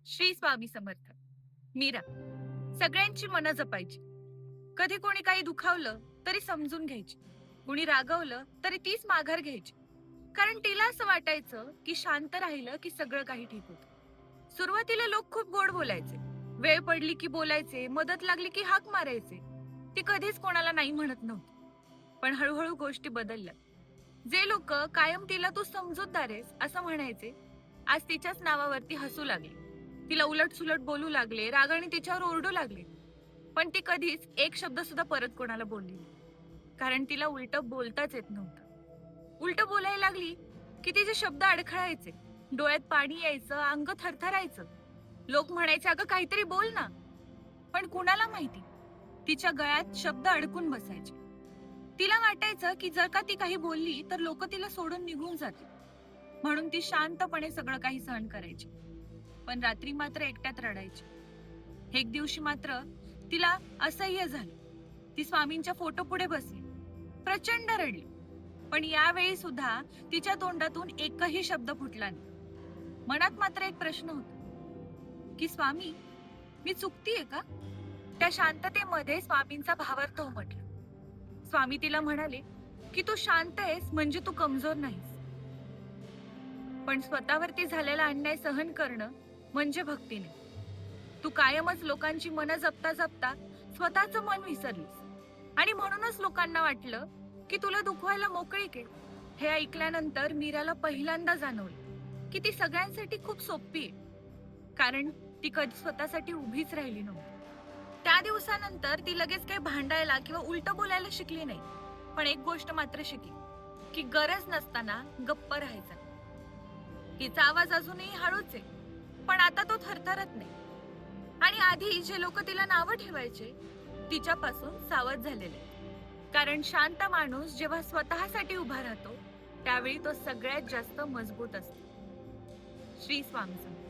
श्री स्वामी समर्थ. मीरा सगळ्यांची मनं जपायची. कधी कोणी काही दुखावलं तरी समजून घ्यायची, कोणी रागवलं तरी तीच माघार घ्यायची. कारण तिला असं वाटायचं की शांत राहिलं की सगळं काही ठीक होतं. सुरुवातीला लोक खूप गोड बोलायचे, वेळ पडली की बोलायचे, मदत लागली की हाक मारायचे. ती कधीच कोणाला नाही म्हणत नव्हती. पण हळूहळू गोष्टी बदलल्या. जे लोक कायम तिला तू समजूतदार आहेस असं म्हणायचे, आज तिच्याच नावावरती हसू लागले. तिला उलट सुलट बोलू लागले, रागाने तिच्यावर ओरडू लागले. पण ती कधीच एक शब्द सुद्धा परत कोणाला बोलली नाही. कारण तिला उलट बोलताच येत नव्हतं. उलट बोलायला लागली की तिचे शब्द अडखळायचे, डोळ्यात पाणी यायचं, अंग थरथरायचं. लोक म्हणायचे, अगं काहीतरी बोल ना. पण कुणाला माहिती, तिच्या गळ्यात शब्द अडकून बसायचे. तिला वाटायचं की जर का ती काही बोलली तर लोक तिला सोडून निघून जातील. म्हणून ती शांतपणे सगळं काही सहन करायची. पण रात्री मात्र एकट्यात रडायची. एक दिवशी मात्र तिला असह्य झालं. ती स्वामींच्या फोटो पुढे बसली, प्रचंड रडली. पण यावेळी सुद्धा तिच्या तोंडातून एकही शब्द फुटला नाही. मनात मात्र एक प्रश्न होता की स्वामी, मी चुकतीये का? त्या शांततेमध्ये स्वामींचा भावार्थ उमटला. स्वामी तिला म्हणाले की तू शांत आहेस म्हणजे तू कमजोर नाहीस. पण स्वतःवरती झालेला अन्याय सहन करणं म्हणजे भक्ती नाही. तू कायमच लोकांची मनं जपता जपता स्वतःचं मन विसरलीस. आणि म्हणूनच लोकांना वाटलं की तुला दुखवायला मोकळीक आहे. हे ऐकल्यानंतर मीराला पहिल्यांदा जाणवलं की ती सगळ्यांसाठी खूप सोपी आहे. कारण ती कधी स्वतःसाठी उभीच राहिली नव्हती. त्या दिवसानंतर ती लगेच काही भांडायला किंवा उलट बोलायला शिकली नाही. पण एक गोष्ट मात्र शिकली की गरज नसताना गप्प राहायचं. तिचा आवाज अजूनही हळूच आहे, पण आता तो थरथरत नाही. आणि आधी जे लोक तिला नावं ठेवायचे, तिच्यापासून सावध झालेले. कारण शांत माणूस जेव्हा स्वतःसाठी उभा राहतो त्यावेळी तो सगळ्यात जास्त मजबूत असतो. श्री स्वामी समर्थ.